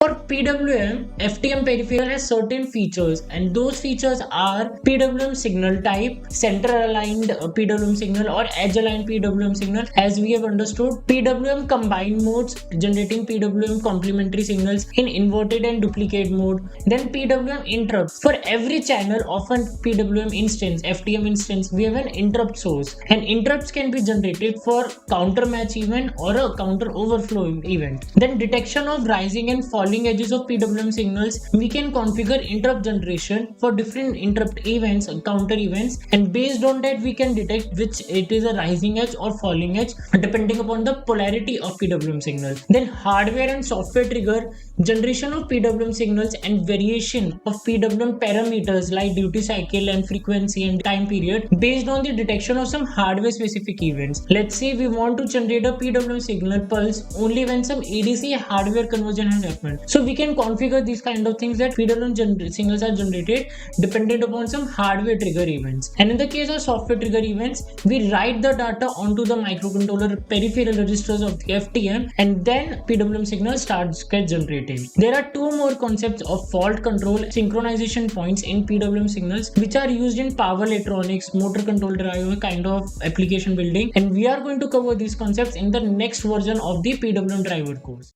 For PWM, FTM Peripheral has certain features, and those features are PWM signal type, center aligned PWM signal or edge aligned PWM signal. As we have understood, PWM combined modes, generating PWM complementary signals in inverted and duplicate mode. Then PWM interrupts. For every channel of a PWM instance, FTM instance, we have an interrupt source, and interrupts can be generated for counter match event or a counter overflow event. Then detection of rising and falling edges of PWM signals, we can configure interrupt generation for different interrupt events, counter events, and based on that we can detect which it is a rising edge or falling edge depending upon the polarity of PWM signal. Then hardware and software trigger generation of PWM signals and variation of PWM parameters like duty cycle and frequency and time period based on the detection of some hardware specific events. Let's say we want to generate a PWM signal pulse only when some ADC hardware conversion has happened. So we can configure these kind of things that PWM signals are generated dependent upon some hardware trigger events. And in the case of software trigger events, we write the data onto the microcontroller peripheral registers of the FTM, and then PWM signal starts get generated. There are two more concepts of fault control synchronization points in PWM signals which are used in power electronics, motor control driver kind of application building, and we are going to cover these concepts in the next version of the PWM driver course.